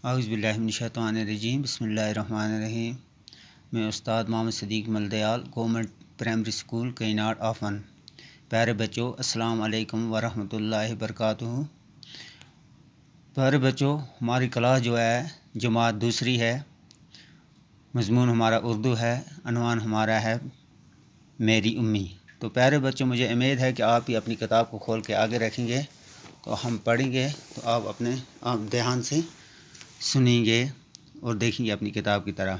اعوذ باللہ من الشیطان الرجیم بسم اللہ الرحمن الرحیم۔ میں استاد محمد صدیق ملدیال، گورنمنٹ پرائمری اسکول کیناڈ آفن۔ پیارے بچوں، السلام علیکم ورحمۃ اللہ وبرکاتہ۔ پیارے بچوں، ہماری کلاس جو ہے جماعت دوسری ہے، مضمون ہمارا اردو ہے، عنوان ہمارا ہے میری امی۔ تو پیارے بچوں، مجھے امید ہے کہ آپ ہی اپنی کتاب کو کھول کے آگے رکھیں گے تو ہم پڑھیں گے، تو آپ دھیان سے سنیں گے اور دیکھیں گے اپنی کتاب کی طرح۔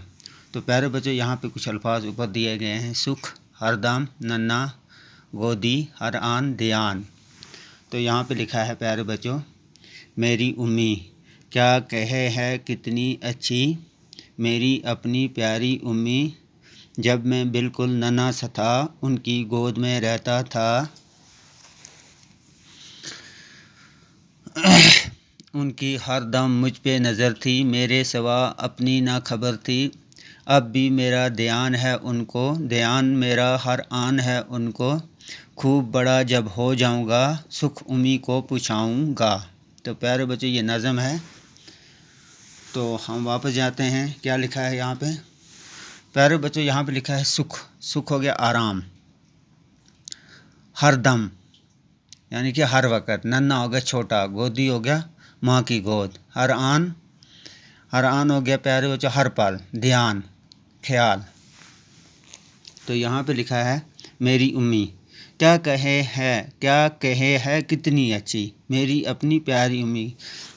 تو پیارے بچوں، یہاں پہ کچھ الفاظ اوپر دیے گئے ہیں: سکھ، ہردم، ننا، گودی، ہر آن، دھیان۔ تو یہاں پہ لکھا ہے پیارے بچوں، میری امی کیا کہے ہے کتنی اچھی، میری اپنی پیاری امی، جب میں بالکل ننا سا تھا ان کی گود میں رہتا تھا، ان کی ہر دم مجھ پہ نظر تھی، میرے سوا اپنی نہ خبر تھی، اب بھی میرا دھیان ہے ان کو، دھیان میرا ہر آن ہے ان کو، خوب بڑا جب ہو جاؤں گا سکھ امی کو پوچھاؤں گا۔ تو پیارے بچے، یہ نظم ہے۔ تو ہم واپس جاتے ہیں، کیا لکھا ہے یہاں پہ؟ پیارے بچوں، یہاں پہ لکھا ہے سکھ۔ سکھ ہو گیا آرام، ہر دم یعنی کہ ہر وقت، ننا ہو گیا چھوٹا، گودی ہو گیا ماں کی گود، ہر آن ہو گیا پیارے بچوں ہر پل، دھیان خیال۔ تو یہاں پہ لکھا ہے میری امی کیا کہے ہے کتنی اچھی، میری اپنی پیاری امی۔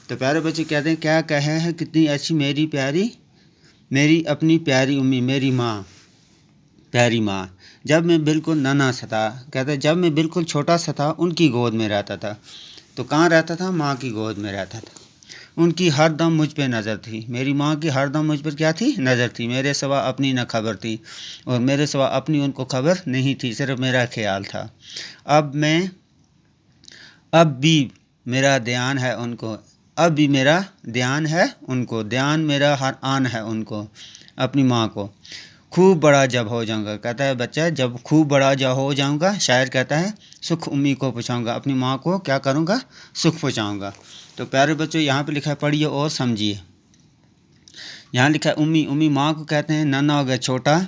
تو پیارے بچے کہتے ہیں کیا کہے ہے کتنی اچھی میری اپنی پیاری امی، میری ماں، پیاری ماں، جب میں بالکل ننا سا تھا، کہتا ہے جب میں بالکل چھوٹا سا تھا ان کی گود میں رہتا تھا۔ تو کہاں رہتا تھا؟ ماں کی گود میں رہتا تھا۔ ان کی ہر دم مجھ پہ نظر تھی، میری ماں کی ہر دم مجھ پر کیا تھی؟ نظر تھی، میرے سوا اپنی نہ خبر تھی، اور میرے سوا اپنی ان کو خبر نہیں تھی، صرف میرا خیال تھا۔ اب بھی میرا دھیان ہے ان کو، اب بھی میرا دھیان ہے ان کو، دھیان میرا ہر آن ہے ان کو، اپنی ماں کو، خوب بڑا جب ہو جاؤں گا، کہتا ہے بچہ جب خوب بڑا جب ہو جاؤں گا، شاعر کہتا ہے سکھ امی کو پہنچاؤں گا، اپنی ماں کو کیا کروں گا؟ سکھ پہنچاؤں گا۔ تو پیارے بچوں، یہاں پہ لکھا ہے پڑھیے اور سمجھیے۔ یہاں لکھا ہے امی ماں کو کہتے ہیں، ننا ہو گیا چھوٹا،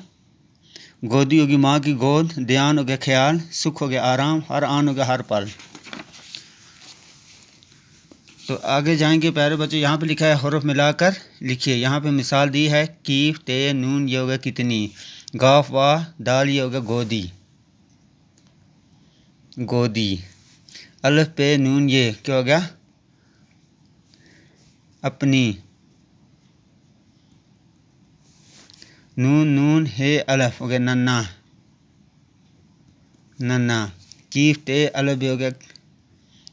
گودی ہوگی ماں کی گود، دھیان ہو گیا خیال، سکھ ہو گیا آرام، ہر آن ہو گیا ہر پل۔ تو آگے جائیں گے پیارے بچوں، یہاں پہ لکھا ہے حروف ملا کر لکھیے۔ یہاں پہ مثال دی ہے کیف، تے، نون، یہ ہو گیا کتنی، گاف، واہ، دال، یہ ہو گیا گودی، الف، پہ، نون، یہ کیا ہو گیا؟ اپنی، نون ہے الف ہو گیا ننا، کیف، تے، الف، بھی ہو گیا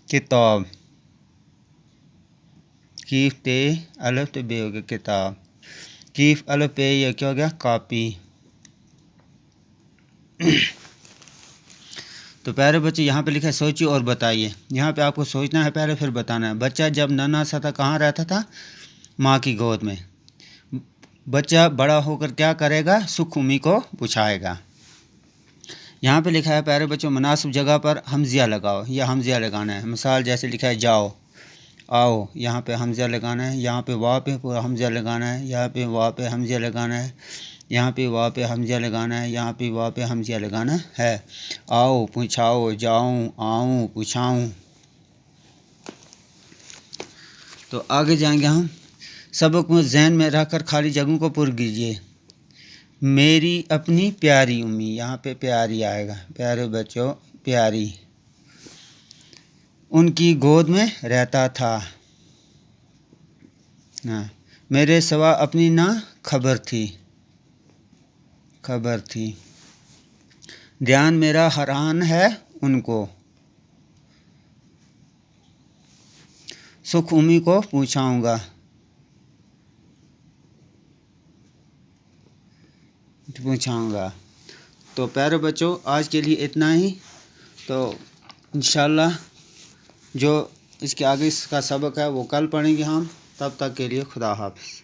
کتاب، کیف، تے، الف، تو بے ہو گیا کتاب، کیف، الف، پہ، یہ کیا ہو گیا؟ کاپی۔ تو پیارے بچے، یہاں پہ لکھا ہے سوچیے اور بتائیے۔ یہاں پہ آپ کو سوچنا ہے پہلے، پھر بتانا ہے۔ بچہ جب ننا سا تھا کہاں رہتا تھا؟ ماں کی گود میں۔ بچہ بڑا ہو کر کیا کرے گا؟ سکھ امی کو پوچھائے گا۔ یہاں پہ لکھا ہے پیارے بچوں، مناسب جگہ پر حمزیہ لگاؤ، یا حمزیہ لگانا ہے۔ مثال جیسے لکھا ہے جاؤ، آؤ، یہاں پہ حمزہ لگانا ہے، یہاں پہ وا پہ پورا حمزہ لگانا ہے، یہاں پہ وا پہ حمزہ لگانا ہے، یہاں پہ وا پہ حمزہ لگانا ہے، یہاں پہ وا پہ حمزہ لگانا ہے۔ آؤ، پوچھاؤ، جاؤں، آؤں، پوچھاؤں۔ تو آگے جائیں گے ہم، سبق کو ذہن میں رکھ کر خالی جگہوں کو پر کیجیے۔ میری اپنی پیاری امی، یہاں پہ پیاری آئے گا پیارے بچوں، پیاری، ان کی گود میں رہتا تھا، میرے سوا اپنی نہ خبر تھی، دھیان میرا ہر آن ہے ان کو، سکھ امی کو پوچھاؤں گا۔ تو پیارے بچوں، آج کے لیے اتنا ہی۔ تو انشاءاللہ جو اس کے آگے اس کا سبق ہے وہ کل پڑھیں گے ہم۔ تب تک کے لیے خدا حافظ۔